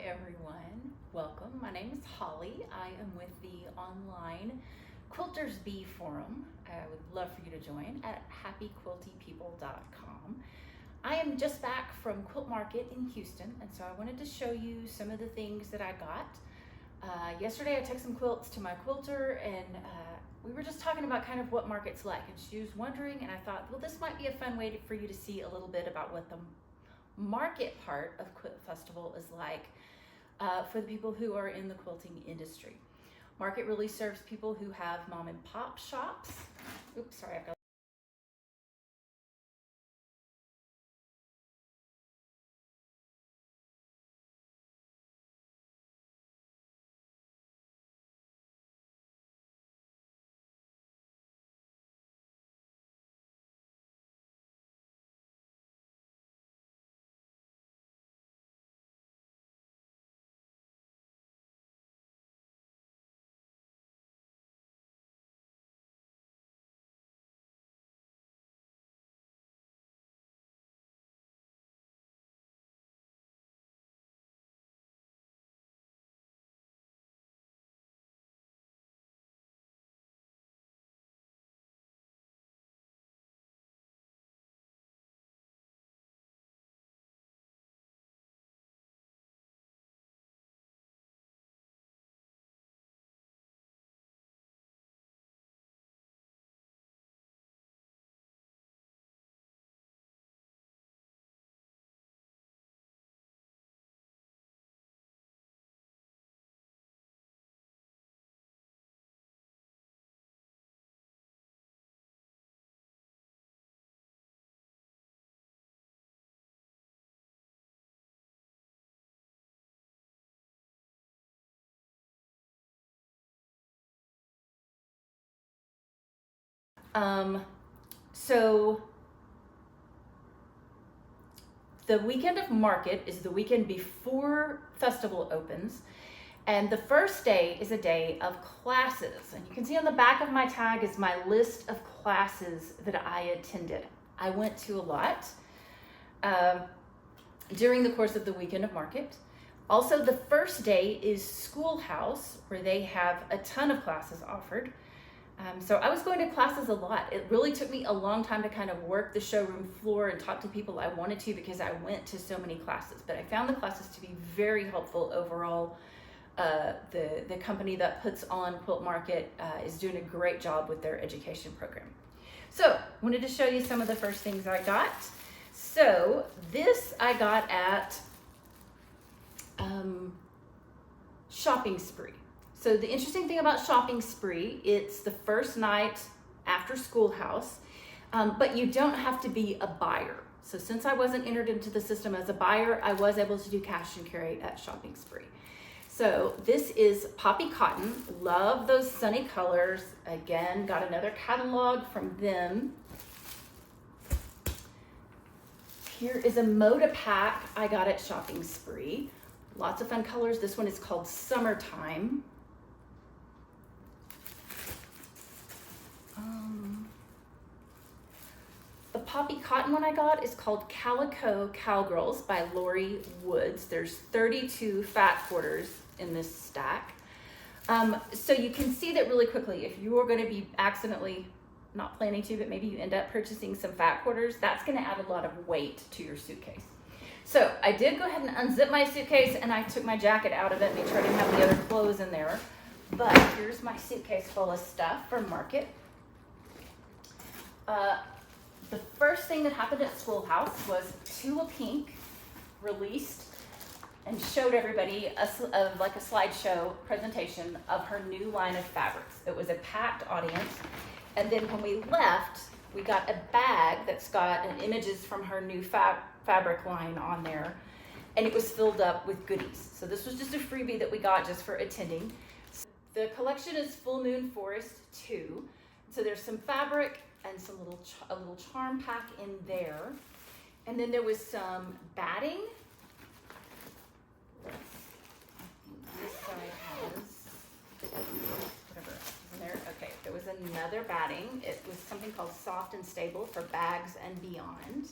everyone. Welcome. My name is Holly. I am with the online Quilters Bee Forum. I would love for you to join at happyquiltypeople.com. I am just back from Quilt Market in Houston, and so I wanted to show you some of the things that I got. Yesterday I took some quilts to my quilter, and we were just talking about kind of what market's like, and she was wondering, and I thought, well, this might be a fun way for you to see a little bit about what the market part of Quilt Festival is like for the people who are in the quilting industry. Market really serves people who have mom and pop shops. Oops, sorry, I've got so the weekend of market is the weekend before festival opens, and the first day is a day of classes, and you can see on the back of my tag is my list of classes that I attended. I went to a lot during the course of the weekend of market. Also, the first day is Schoolhouse, where they have a ton of classes offered. So I was going to classes a lot. It really took me a long time to kind of work the showroom floor and talk to people I wanted to, because I went to so many classes. But I found the classes to be very helpful overall. The company that puts on Quilt Market is doing a great job with their education program. So I wanted to show you some of the first things I got. So this I got at Shopping Spree. So the interesting thing about Shopping Spree, it's the first night after Schoolhouse, but you don't have to be a buyer. So since I wasn't entered into the system as a buyer, I was able to do cash and carry at Shopping Spree. So this is Poppy Cotton. Love those sunny colors. Again, got another catalog from them. Here is a Moda pack I got at Shopping Spree. Lots of fun colors. This one is called Summertime. The Poppy Cotton one I got is called Calico Cowgirls by Lori Woods. There's 32 fat quarters in this stack. So you can see that really quickly. If you are going to be accidentally, not planning to, but maybe you end up purchasing some fat quarters, that's going to add a lot of weight to your suitcase. So I did go ahead and unzip my suitcase, and I took my jacket out of it, made sure I didn't have the other clothes in there. But here's my suitcase full of stuff from market. The first thing that happened at Schoolhouse was Tula Pink released and showed everybody like a slideshow presentation of her new line of fabrics. It was a packed audience. And then when we left, we got a bag that's got images from her new fabric line on there, and it was filled up with goodies. So this was just a freebie that we got just for attending. The collection is Full Moon Forest 2. So there's some fabric and some a little charm pack in there. And then there was some batting. This side has whatever is in there. Okay, there was another batting. It was something called Soft and Stable for bags and beyond.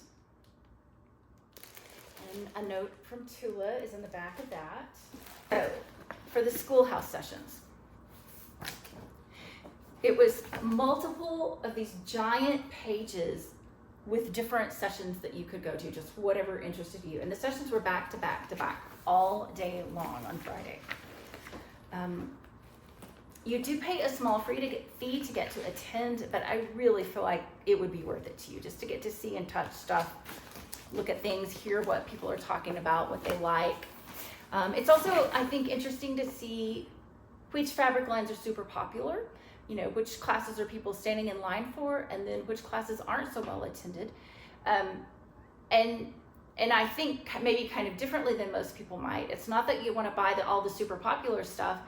a note from Tula is in the back of that. So, for the Schoolhouse sessions, it was multiple of these giant pages with different sessions that you could go to, just whatever interested you. And the sessions were back to back to back all day long on Friday. You do pay a small fee to get to attend, but I really feel like it would be worth it to you just to get to see and touch stuff, look at things, hear what people are talking about, what they like. It's also, I think, interesting to see which fabric lines are super popular, you know, which classes are people standing in line for, and then which classes aren't so well attended. And I think maybe kind of differently than most people might. It's not that you want to buy all the super popular stuff.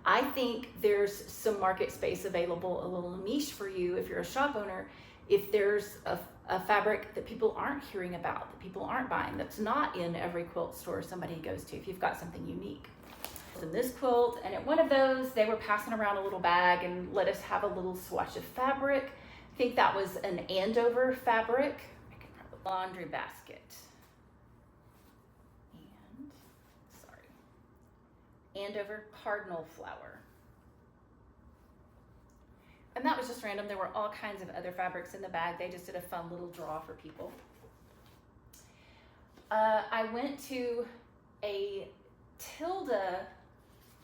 I think there's some market space available, a little niche for you if you're a shop owner, if there's a fabric that people aren't hearing about, that people aren't buying, that's not in every quilt store somebody goes to, if you've got something unique. In this quilt, and at one of those, they were passing around a little bag and let us have a little swatch of fabric. I think that was an Andover fabric. I could probably laundry basket. Andover cardinal flower. And that was just random. There were all kinds of other fabrics in the bag. They just did a fun little draw for people. I went to a Tilda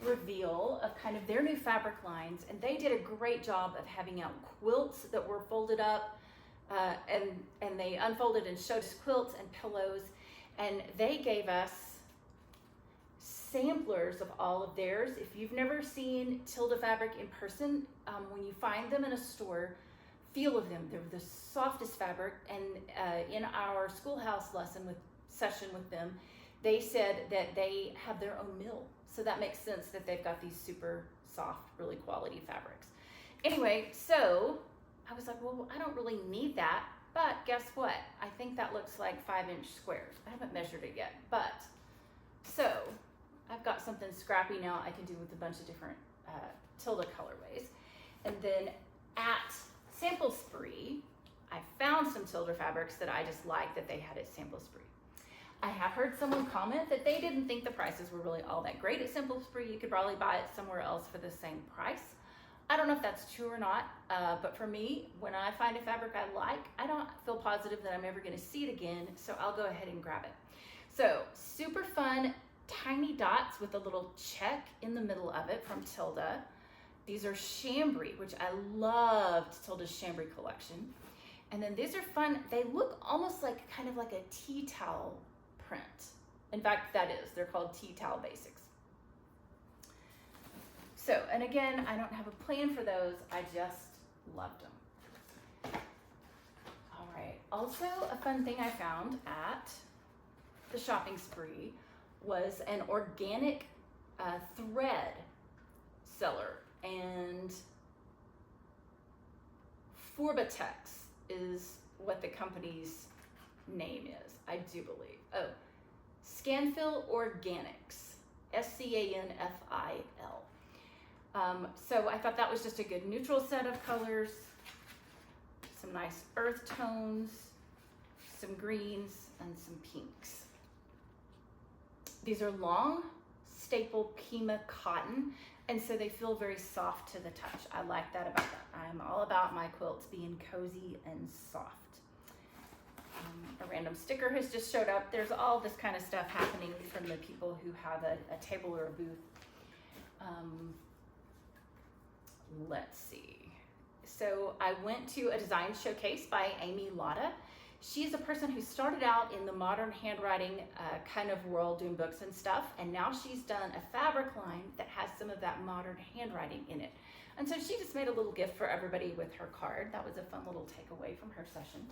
reveal of kind of their new fabric lines, and they did a great job of having out quilts that were folded up, and they unfolded and showed us quilts and pillows, and they gave us samplers of all of theirs. If you've never seen Tilda fabric in person, when you find them in a store, feel of them. They're the softest fabric, and in our Schoolhouse session with them, they said that they have their own mill. So that makes sense that they've got these super soft, really quality fabrics. Anyway, so I was like, well, I don't really need that, but guess what? I think that looks like 5-inch squares. I haven't measured it yet, but so I've got something scrappy now I can do with a bunch of different Tilda colorways. And then at Sample Spree, I found some Tilda fabrics that I just liked that they had at Sample Spree. I have heard someone comment that they didn't think the prices were really all that great at Sample Spree. You could probably buy it somewhere else for the same price. I don't know if that's true or not, but for me, when I find a fabric I like, I don't feel positive that I'm ever gonna see it again, so I'll go ahead and grab it. So, super fun, tiny dots with a little check in the middle of it from Tilda. These are chambray, which I loved Tilda's chambray collection. And then these are fun. They look almost like kind of like a tea towel print. In fact, that is. They're called tea towel basics. So, and again, I don't have a plan for those. I just loved them. All right. Also, a fun thing I found at the shopping spree was an organic thread seller, and Forbatex is what the company's name is, I do believe. Oh, Scanfil Organics, SCANFIL. So I thought that was just a good neutral set of colors, some nice earth tones, some greens, and some pinks. These are long staple Pima cotton, and so they feel very soft to the touch. I like that about that. I'm all about my quilts being cozy and soft. A random sticker has just showed up. There's all this kind of stuff happening from the people who have a table or a booth. Let's see. So I went to a design showcase by Amy Lotta. She's a person who started out in the modern handwriting kind of world doing books and stuff, and now she's done a fabric line that has some of that modern handwriting in it. And so she just made a little gift for everybody with her card. That was a fun little takeaway from her session.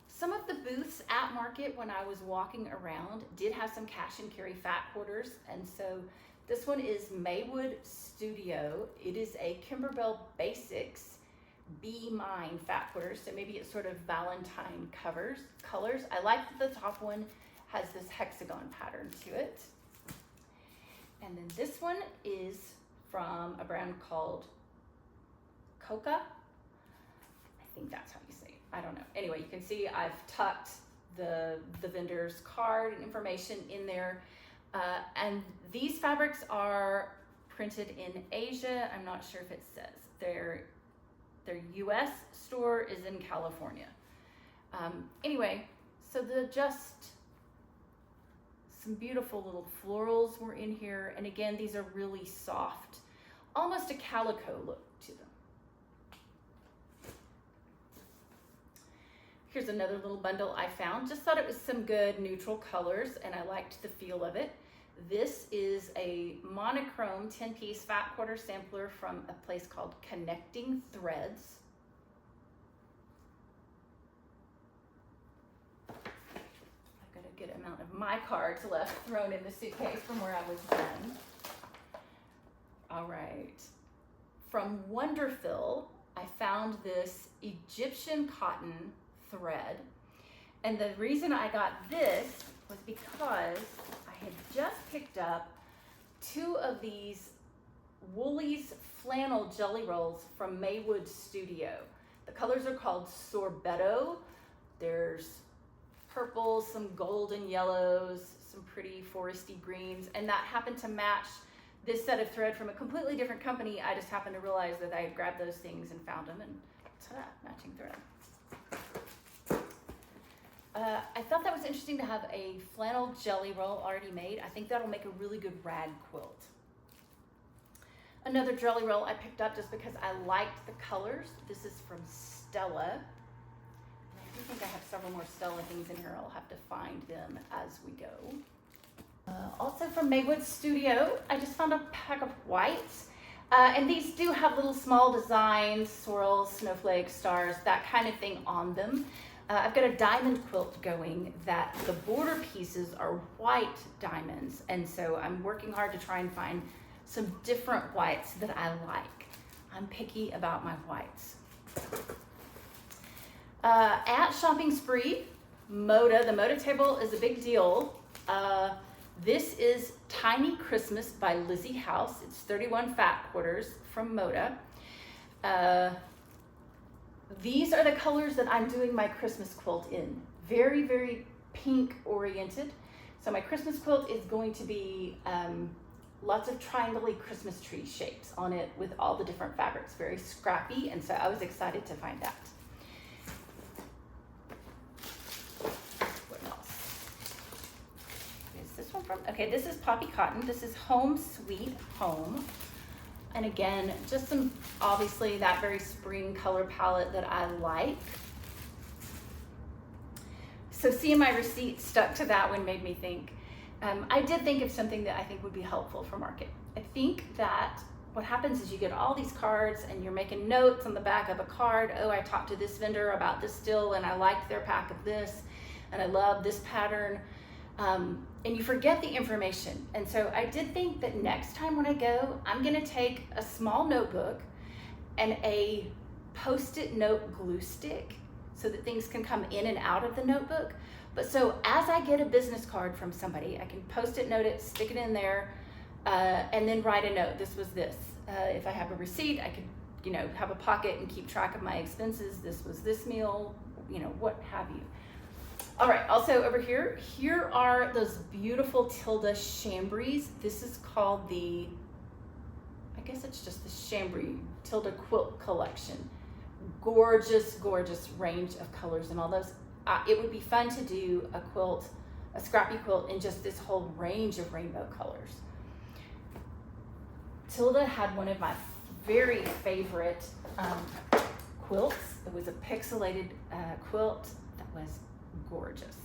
Some of the booths at market when I was walking around did have some cash and carry fat quarters, and so this one is Maywood Studio. It is a Kimberbell Basics Be Mine fat quarters, so maybe it's sort of Valentine colors. I like that the top one has this hexagon pattern to it. And then this one is from a brand called Coca. I think that's how you say it. I don't know. Anyway, you can see I've tucked the vendor's card and information in there. And these fabrics are printed in Asia. I'm not sure if it says. Their US store is in California. Anyway, so some beautiful little florals were in here. And again, these are really soft, almost a calico look to them. Here's another little bundle I found. Just thought it was some good neutral colors and I liked the feel of it. This is a monochrome 10-piece fat quarter sampler from a place called Connecting Threads. I've got a good amount of my cards left thrown in the suitcase from where I was done. All right. From Wonderfill, I found this Egyptian cotton thread. And the reason I got this was because I had just picked up 2 of these Woolies flannel jelly rolls from Maywood Studio. The colors are called Sorbetto. There's purples, some golden yellows, some pretty foresty greens, and that happened to match this set of thread from a completely different company. I just happened to realize that I had grabbed those things and found them, and ta-da, matching thread. I thought that was interesting to have a flannel jelly roll already made. I think that'll make a really good rag quilt. Another jelly roll I picked up just because I liked the colors. This is from Stella. And I do think I have several more Stella things in here. I'll have to find them as we go. Also from Maywood Studio, I just found a pack of whites. And these do have little small designs, swirls, snowflakes, stars, that kind of thing on them. I've got a diamond quilt going that the border pieces are white diamonds. And so I'm working hard to try and find some different whites that I like. I'm picky about my whites. At Shopping Spree, Moda, the Moda table is a big deal. This is Tiny Christmas by Lizzie House. It's 31 fat quarters from Moda. These are the colors that I'm doing my Christmas quilt in. Very, very pink oriented. So my Christmas quilt is going to be lots of triangle-y Christmas tree shapes on it with all the different fabrics. Very scrappy, and so I was excited to find that. What else? Is this one from? Okay, this is Poppy Cotton. This is Home Sweet Home. And again, just some, obviously, that very spring color palette that I like. So seeing my receipt stuck to that one made me think. I did think of something that I think would be helpful for market. I think that what happens is you get all these cards and you're making notes on the back of a card. Oh, I talked to this vendor about this still and I liked their pack of this and I love this pattern. And you forget the information. And so I did think that next time when I go, I'm gonna take a small notebook and a Post-it note glue stick so that things can come in and out of the notebook. But so as I get a business card from somebody, I can Post-it note it, stick it in there, and then write a note. This was this. If I have a receipt, I could, have a pocket and keep track of my expenses. This was this meal, what have you. All right, also over here are those beautiful Tilda chambries. This is called the, I guess it's just the chambry Tilda quilt collection. Gorgeous, gorgeous range of colors and all those. It would be fun to do a scrappy quilt in just this whole range of rainbow colors. Tilda had one of my very favorite quilts. It was a pixelated quilt that was gorgeous.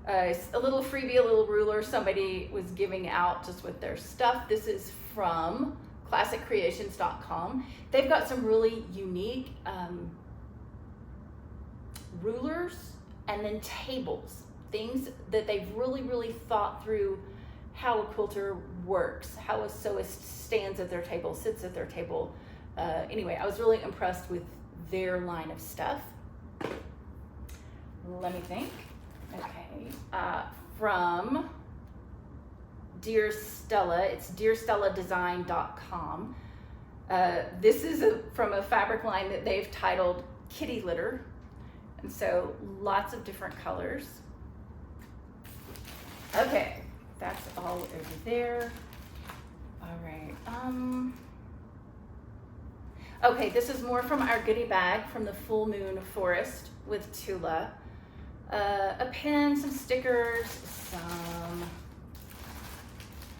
A little freebie, a little ruler somebody was giving out just with their stuff. This is from classiccreations.com. They've got some really unique rulers and then tables, things that they've really, really thought through how a quilter works, how a sewist stands at their table, sits at their table. Anyway, I was really impressed with their line of stuff. Let me think. Okay, from Dear Stella, it's dearstelladesign.com. This is from a fabric line that they've titled Kitty Litter. And so lots of different colors. Okay, that's all over there. All right. Okay, this is more from our goodie bag from the Full Moon Forest with Tula. A pen, some stickers, some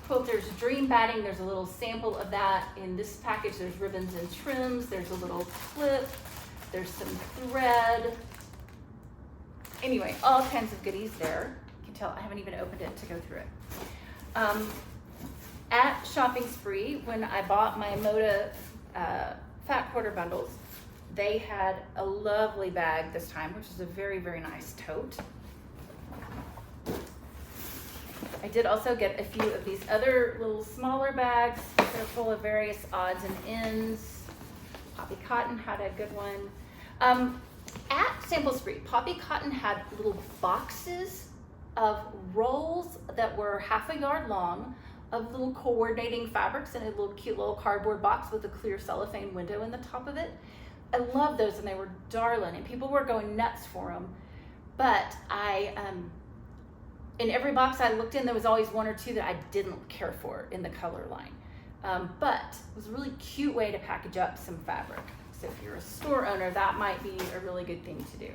Quilter's Dream batting. There's a little sample of that in this package. There's ribbons and trims. There's a little clip. There's some thread. Anyway, all kinds of goodies there. You can tell I haven't even opened it to go through it. At Shopping Spree, when I bought my Moda Fat Quarter bundles, they had a lovely bag this time, which is a very, very nice tote. I did also get a few of these other little smaller bags. They're full of various odds and ends. Poppy Cotton had a good one. At Sample Spree, Poppy Cotton had little boxes of rolls that were half a yard long of little coordinating fabrics in a little cute little cardboard box with a clear cellophane window in the top of it. I love those, and they were darling, and people were going nuts for them. But in every box I looked in, there was always one or two that I didn't care for in the color line. But it was a really cute way to package up some fabric. So if you're a store owner, that might be a really good thing to do.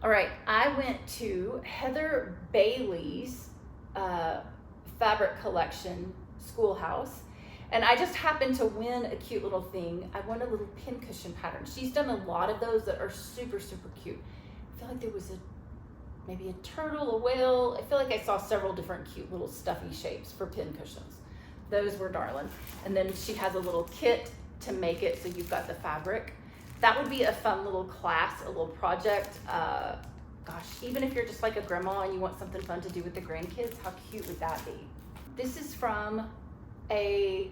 All right, I went to Heather Bailey's fabric collection, Schoolhouse, and I just happened to win a cute little thing. I won a little pincushion pattern. She's done a lot of those that are super, super cute. I feel like there was maybe a turtle, a whale. I feel like I saw several different cute little stuffy shapes for pincushions. Those were darling. And then she has a little kit to make it so you've got the fabric. That would be a fun little class, a little project. Gosh, even if you're just like a grandma and you want something fun to do with the grandkids, how cute would that be? This is from a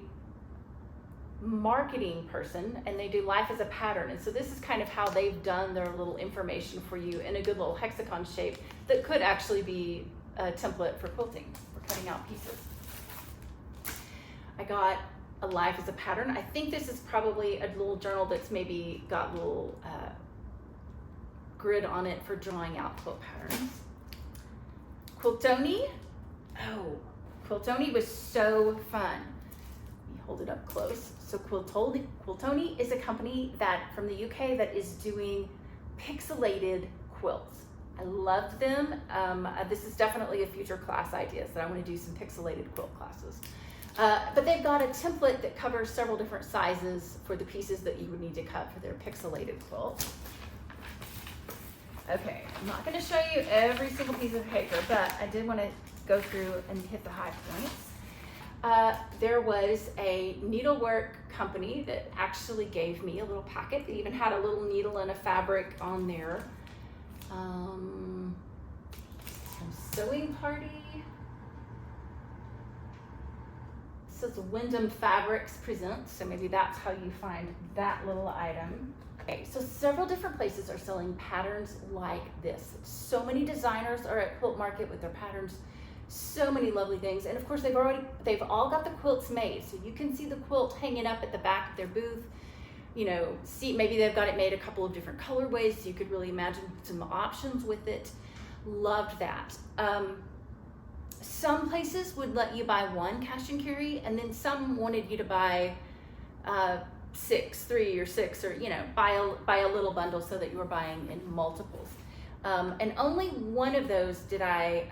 marketing person, and they do life as a pattern. And so this is kind of how they've done their little information for you in a good little hexagon shape that could actually be a template for quilting, for cutting out pieces. I got a life as a pattern. I think this is probably a little journal that's maybe got a little grid on it for drawing out quilt patterns. Quiltoni. Oh, Quiltoni was so fun. Let me hold it up close. So Quiltoni is a company from the UK that is doing pixelated quilts. I love them. This is definitely a future class idea, so I want to do some pixelated quilt classes. But they've got a template that covers several different sizes for the pieces that you would need to cut for their pixelated quilt. Okay, I'm not going to show you every single piece of paper, but I did want to go through and hit the high points. There was a needlework company that actually gave me a little packet. They even had a little needle and a fabric on there. Some sewing party. This is Wyndham Fabrics Presents, so maybe that's how you find that little item. Okay, so several different places are selling patterns like this. So many designers are at Quilt Market with their patterns. So many lovely things, and of course they've all got the quilts made, so you can see the quilt hanging up at the back of their booth. You know, see, maybe they've got it made a couple of different colorways, so you could really imagine some options with it. Loved that. Some places would let you buy one cash and carry, and then some wanted you to buy 3 or 6, or buy a little bundle so that you were buying in multiples. And only one of those did I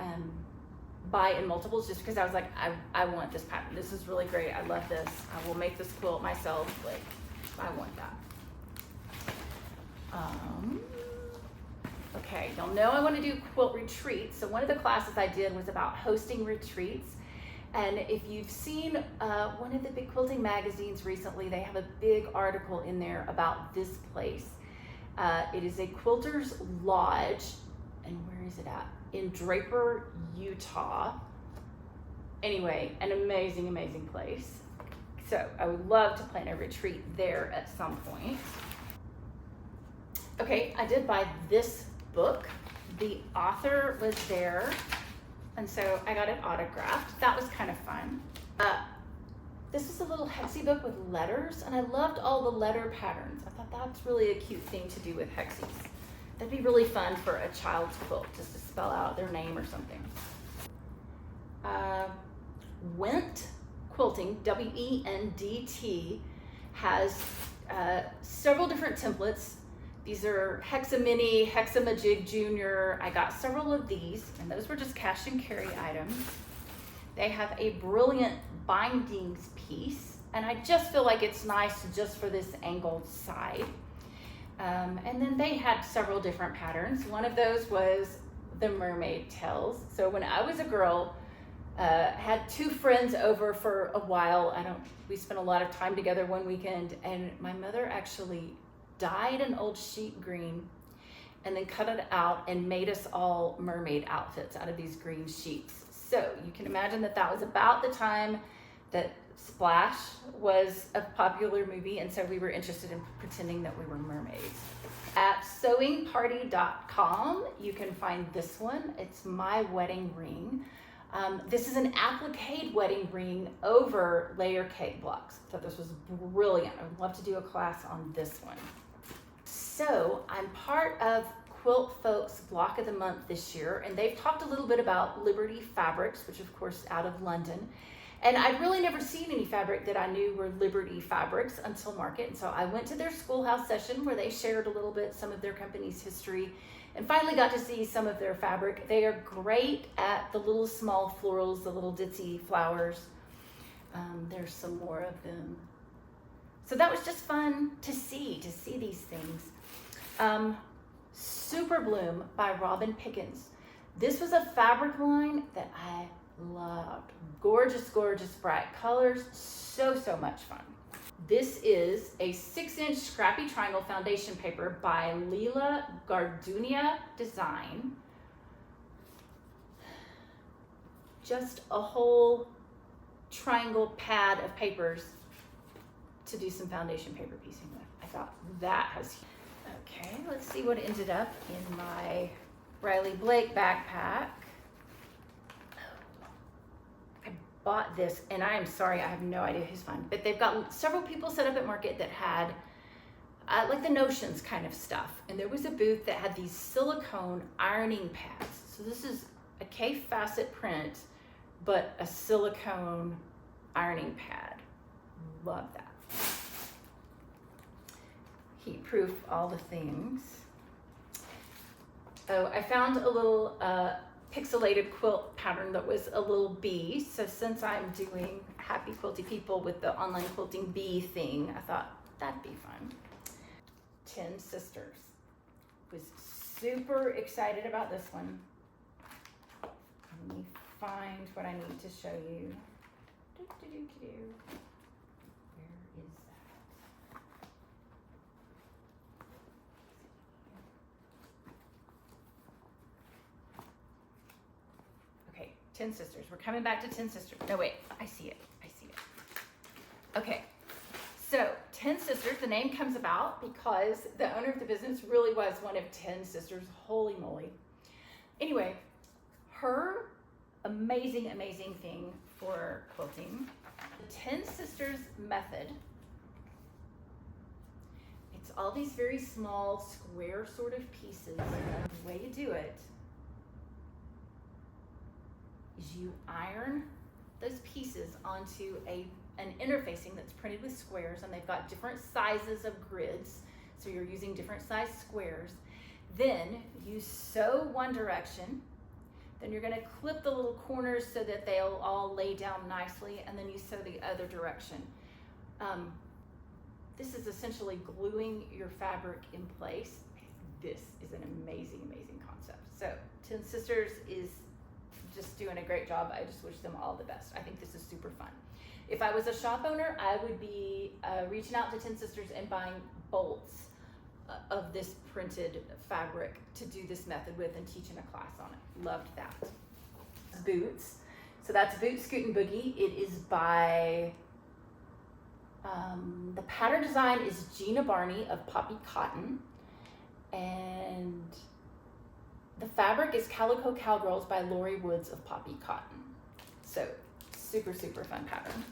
buy in multiples, just because I was like, I want this pattern. This is really great. I love this. I will make this quilt myself. Like, I want that. Okay, y'all know I want to do quilt retreats. So one of the classes I did was about hosting retreats. And if you've seen one of the big quilting magazines recently, they have a big article in there about this place. It is a quilter's lodge, and where is it at? In Draper, Utah. Anyway, an amazing, amazing place. So I would love to plan a retreat there at some point. Okay, I did buy this book. The author was there, and so I got it autographed. That was kind of fun. This is a little hexie book with letters, and I loved all the letter patterns. I thought that's really a cute thing to do with hexies. That'd be really fun for a child's quilt, just to spell out their name or something. Went Quilting, W-E-N-D-T, has several different templates. These are Hexamini, Hexamajig Junior. I got several of these, and those were just cash and carry items. They have a brilliant bindings piece, and I just feel like it's nice just for this angled side. And then they had several different patterns. One of those was the mermaid tails. So when I was a girl, had two friends over for a while. We spent a lot of time together one weekend, and my mother actually dyed an old sheep green and then cut it out and made us all mermaid outfits out of these green sheets. So you can imagine that that was about the time that Splash was a popular movie, and so we were interested in pretending that we were mermaids. At sewingparty.com, you can find this one. It's my wedding ring. This is an applique wedding ring over layer cake blocks. I thought this was brilliant. I would love to do a class on this one. So I'm part of Quilt Folks Block of the Month this year, and they've talked a little bit about Liberty Fabrics, which of course out of London. And I'd really never seen any fabric that I knew were Liberty fabrics until Market. And so I went to their Schoolhouse session where they shared a little bit some of their company's history, and finally got to see some of their fabric. They are great at the little small florals, the little ditzy flowers. There's some more of them. So that was just fun to see these things. Super Bloom by Robin Pickens. This was a fabric line that I loved. Gorgeous, gorgeous bright colors. So much fun. This is a 6-inch scrappy triangle foundation paper by Leela Gardunia Design. Just a whole triangle pad of papers to do some foundation paper piecing with. I thought that was okay. Let's see what ended up in my Riley Blake backpack. Bought this, and I am sorry, I have no idea who's fun, but they've got several people set up at Market that had like the Notions kind of stuff, and there was a booth that had these silicone ironing pads. So this is a K-facet print, but a silicone ironing pad. Love that. Heat proof all the things. Oh, I found a little pixelated quilt pattern that was a little bee. So since I'm doing Happy Quilty People with the online quilting bee thing, I thought that'd be fun. 10 Sisters. Was super excited about this one. Let me find what I need to show you. Where is that? Okay, 10 Sisters. We're coming back to 10 Sisters. No, wait, I see it. Okay, so 10 Sisters, the name comes about because the owner of the business really was one of 10 sisters. Holy moly. Anyway, her amazing thing for quilting, the 10 Sisters method. It's all these very small square sort of pieces. The way you do it is you iron those pieces onto an interfacing that's printed with squares, and they've got different sizes of grids, so you're using different size squares. Then you sew one direction, then you're going to clip the little corners so that they'll all lay down nicely, and then you sew the other direction. This is essentially gluing your fabric in place. This is an amazing concept. So 10 Sisters is just doing a great job. I just wish them all the best. I think this is super fun. If I was a shop owner, I would be reaching out to 10 Sisters and buying bolts of this printed fabric to do this method with and teaching a class on it. Loved that. Boots. So that's Boot Scoot and Boogie. It is by, the pattern design is Gina Barney of Poppy Cotton. And the fabric is Calico Cowgirls by Lori Woods of Poppy Cotton. So super fun pattern.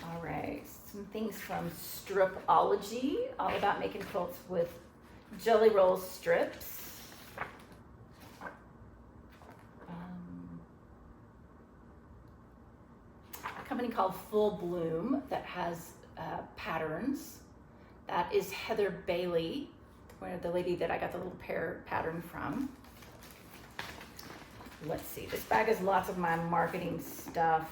All right, some things from Stripology, all about making quilts with jelly roll strips. A company called Full Bloom that has patterns. That is Heather Bailey, the lady that I got the little pear pattern from. Let's see, this bag has lots of my marketing stuff.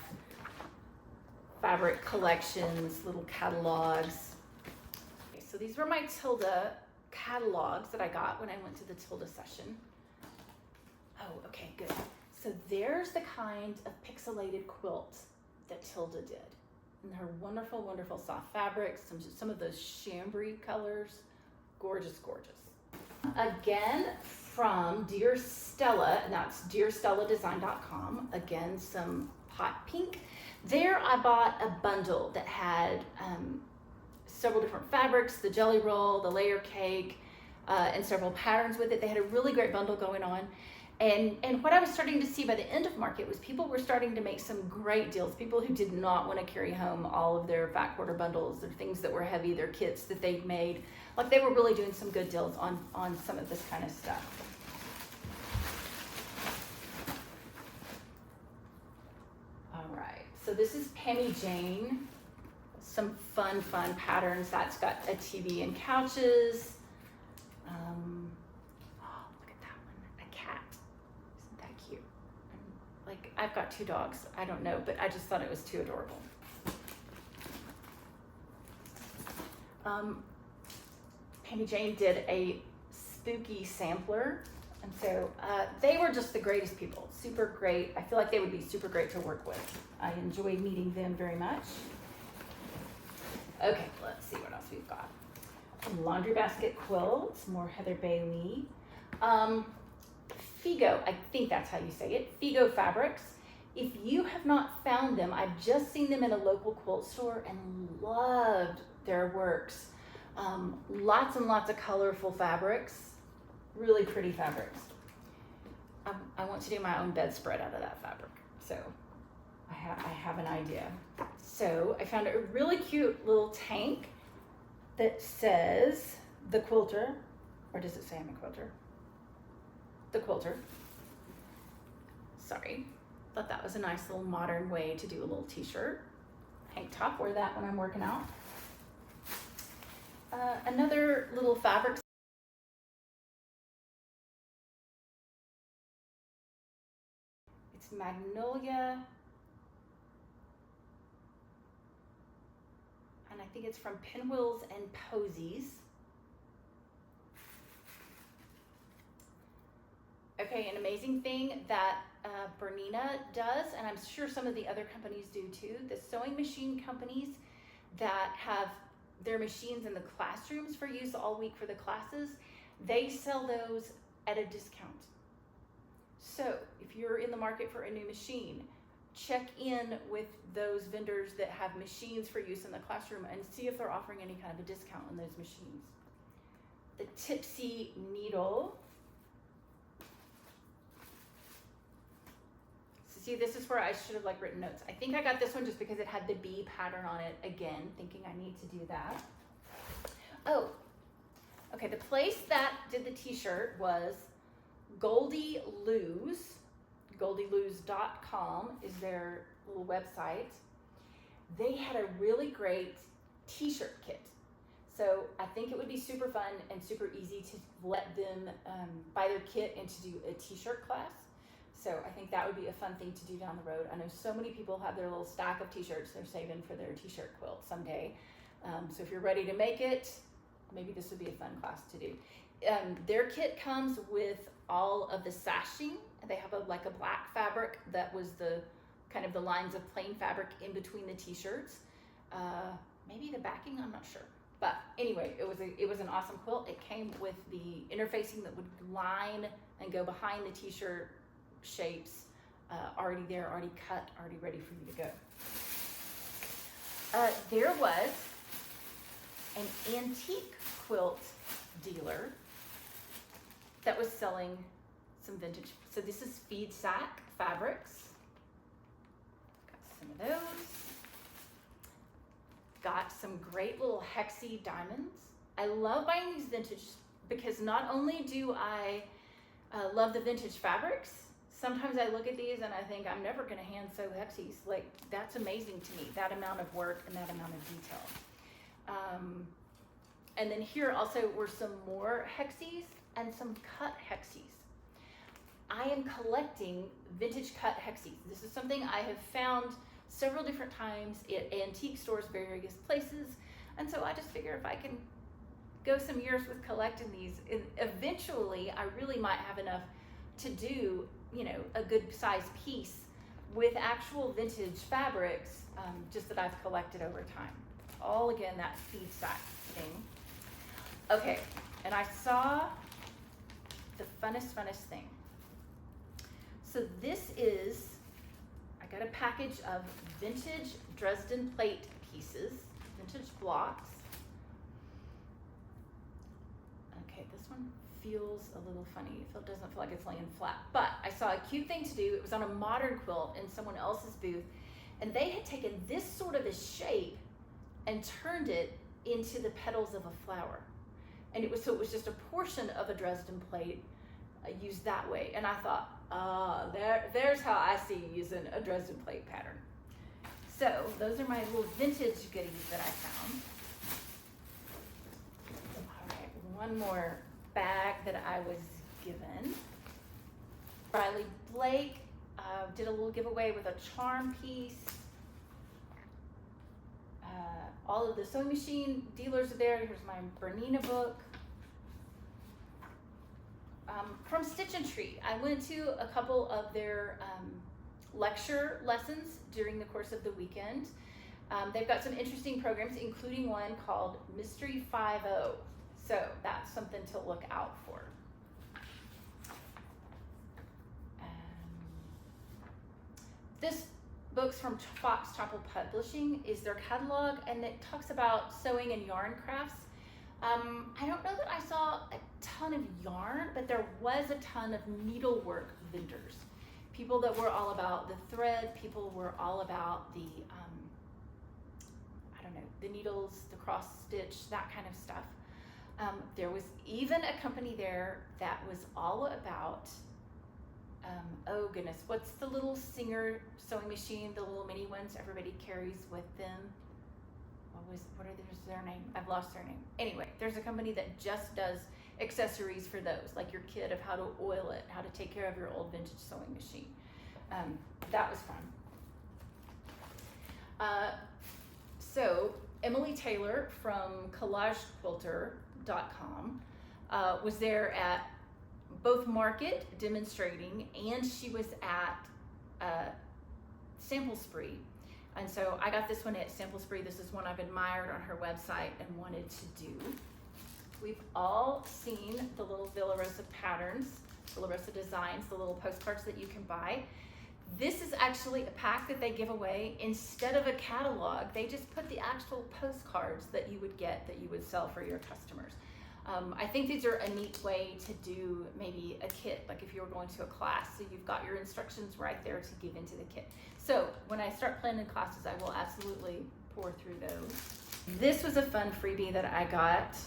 Fabric collections, little catalogs. Okay, so these were my Tilda catalogs that I got when I went to the Tilda session. Oh, okay, good. So there's the kind of pixelated quilt that Tilda did. And her wonderful, wonderful soft fabrics, some of those chambray colors. Gorgeous, gorgeous. Again, from Dear Stella, and that's dearstelladesign.com. Again, some hot pink. There I bought a bundle that had several different fabrics, the jelly roll, the layer cake, and several patterns with it. They had a really great bundle going on. And what I was starting to see by the end of market was people were starting to make some great deals. People who did not want to carry home all of their fat quarter bundles or things that were heavy, their kits that they'd made. Like they were really doing some good deals on some of this kind of stuff. All right, so this is Pammy Jane. Some fun patterns. That's got a TV and couches. I've got 2 dogs. I don't know, but I just thought it was too adorable. Pammy Jane did a spooky sampler, and so they were just the greatest people. Super great. I feel like they would be super great to work with. I enjoyed meeting them very much. Okay, let's see what else we've got. Laundry basket quilts, more Heather Bailey. Figo, I think that's how you say it, Figo Fabrics. If you have not found them, I've just seen them in a local quilt store and loved their works. Lots and lots of colorful fabrics, really pretty fabrics. I want to do my own bedspread out of that fabric, so I have an idea. So I found a really cute little tank that says The Quilter, or does it say I'm a quilter? The Quilter. Sorry, thought that was a nice little modern way to do a little t-shirt. Tank top, wear that when I'm working out. Another little fabric. It's Magnolia. And I think it's from Pinwheels and Posies. Okay, an amazing thing that Bernina does, and I'm sure some of the other companies do too, the sewing machine companies that have their machines in the classrooms for use all week for the classes, they sell those at a discount. So if you're in the market for a new machine, check in with those vendors that have machines for use in the classroom and see if they're offering any kind of a discount on those machines. The Tipsy Needle. See, this is where I should have written notes. I think I got this one just because it had the bee pattern on it again, thinking I need to do that. Oh, okay, the place that did the t-shirt was Goldie Lou's. GoldieLou's.com is their little website. They had a really great t-shirt kit. So I think it would be super fun and super easy to let them buy their kit and to do a t-shirt class. So I think that would be a fun thing to do down the road. I know so many people have their little stack of t-shirts they're saving for their t-shirt quilt someday. So if you're ready to make it, maybe this would be a fun class to do. Their kit comes with all of the sashing. They have a black fabric that was the kind of the lines of plain fabric in between the t-shirts. Maybe the backing, I'm not sure. But anyway, it was an awesome quilt. It came with the interfacing that would line and go behind the t-shirt shapes, already there, already cut, already ready for you to go. There was an antique quilt dealer that was selling some vintage. So this is Feed Sack Fabrics. Got some of those. got some great little hexy diamonds. I love buying these vintage because not only do I love the vintage fabrics, sometimes I look at these and I think I'm never going to hand sew hexies. Like, that's amazing to me, that amount of work and that amount of detail. And then here also were some more hexies and some cut hexies. I am collecting vintage cut hexies. This is something I have found several different times at antique stores, various places. And so I just figure if I can go some years with collecting these, eventually I really might have enough to do, you know, a good sized piece with actual vintage fabrics, just that I've collected over time. All again, that seed sack thing. Okay, and I saw the funnest thing. So this is, I got a package of vintage Dresden plate pieces, vintage blocks. Okay, this one feels a little funny. It doesn't feel like it's laying flat, but I saw a cute thing to do. It was on a modern quilt in someone else's booth, and they had taken this sort of a shape and turned it into the petals of a flower. And it was just a portion of a Dresden plate used that way. And I thought, there's how I see using a Dresden plate pattern. So those are my little vintage goodies that I found. All right, one more bag that I was given. Riley Blake did a little giveaway with a charm piece. All of the sewing machine dealers are there. Here's my Bernina book. From Stitch and Treat, I went to a couple of their lecture lessons during the course of the weekend. They've got some interesting programs, including one called Mystery 5-0. So that's something to look out for. This book's from Fox Chapel Publishing, is their catalog, and it talks about sewing and yarn crafts. I don't know that I saw a ton of yarn, but there was a ton of needlework vendors. People that were all about the thread, people were all about the, the needles, the cross stitch, that kind of stuff. There was even a company there that was all about, oh goodness, what's the little Singer sewing machine, the little mini ones everybody carries with them? What is their name? I've lost their name. Anyway, there's a company that just does accessories for those, like your kit of how to oil it, how to take care of your old vintage sewing machine. That was fun. So Emily Taylor from collagequilter.com was there at both market demonstrating, and she was at Sample Spree. And so I got this one at Sample Spree. This is one I've admired on her website and wanted to do. We've all seen the little Villa Rosa patterns, Villa Rosa designs, the little postcards that you can buy. This is actually a pack that they give away. Instead of a catalog, they just put the actual postcards that you would get, that you would sell for your customers. I think these are a neat way to do maybe a kit, like if you were going to a class, so you've got your instructions right there to give into the kit. So when I start planning classes, I will absolutely pour through those. This was a fun freebie that I got.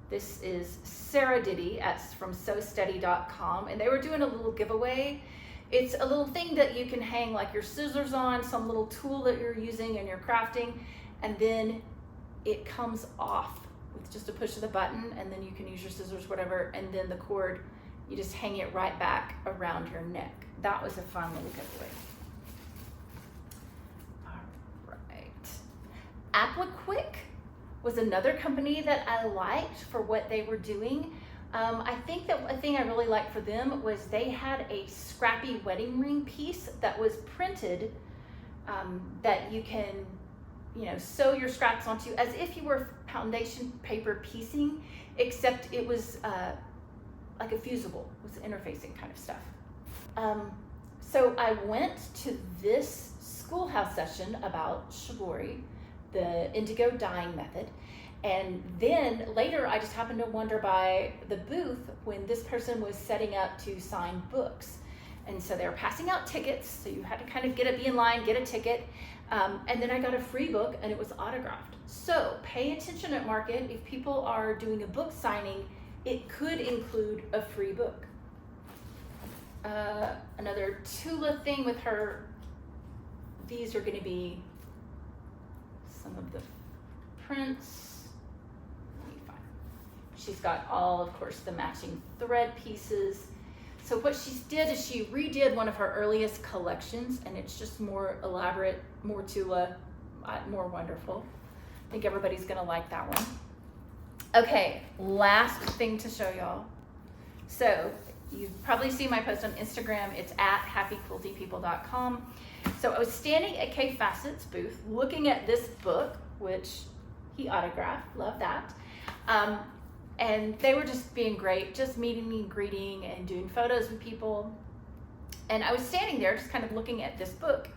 This is Sarah Diddy from SewSteady.com, and they were doing a little giveaway. It's a little thing that you can hang like your scissors on, some little tool that you're using in your crafting, and then it comes off with just a push of the button, and then you can use your scissors, whatever, and then the cord, you just hang it right back around your neck. That was a fun little giveaway. All right. Appliquick was another company that I liked for what they were doing. I think that a thing I really liked for them was they had a scrappy wedding ring piece that was printed that you can, sew your scraps onto as if you were foundation paper piecing, except it was like a fusible, it was interfacing kind of stuff. So I went to this Schoolhouse session about shibori, the indigo dyeing method. And then later I just happened to wander by the booth when this person was setting up to sign books. And so they were passing out tickets, so you had to kind of be in line, get a ticket. And then I got a free book, and it was autographed. So pay attention at Market. If people are doing a book signing, it could include a free book. Another Tula thing with her, these are going to be some of the prints. Let me find. She's got all, of course, the matching thread pieces. So what she did is she redid one of her earliest collections, and it's just more elaborate, more Tula, more wonderful. I think everybody's gonna like that one. Okay, last thing to show y'all. So you've probably seen my post on Instagram. It's at happyquiltypeople.com. So I was standing at Kay Facet's booth looking at this book, which he autographed, love that. And they were just being great, just meeting me, greeting, and doing photos with people. And I was standing there just kind of looking at this book,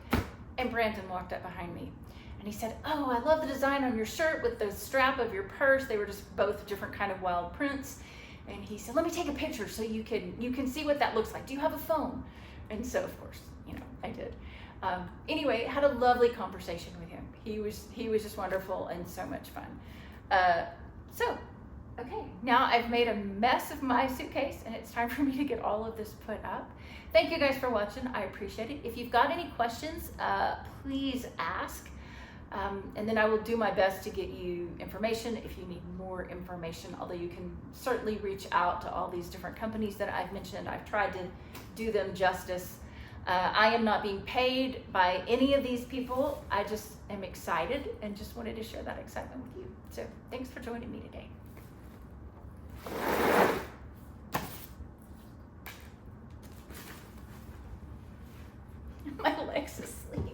and Brandon walked up behind me. And he said, "Oh, I love the design on your shirt with the strap of your purse." They were just both different kind of wild prints. And he said, "Let me take a picture so you can see what that looks like. Do you have a phone?" And so, of course, I did. Anyway, had a lovely conversation with him. He was just wonderful and so much fun. Okay, now I've made a mess of my suitcase, and it's time for me to get all of this put up. Thank you guys for watching. I appreciate it. If you've got any questions, please ask. And then I will do my best to get you information if you need more information, although you can certainly reach out to all these different companies that I've mentioned. I've tried to do them justice. I am not being paid by any of these people. I just am excited and just wanted to share that excitement with you. So thanks for joining me today. My leg's asleep.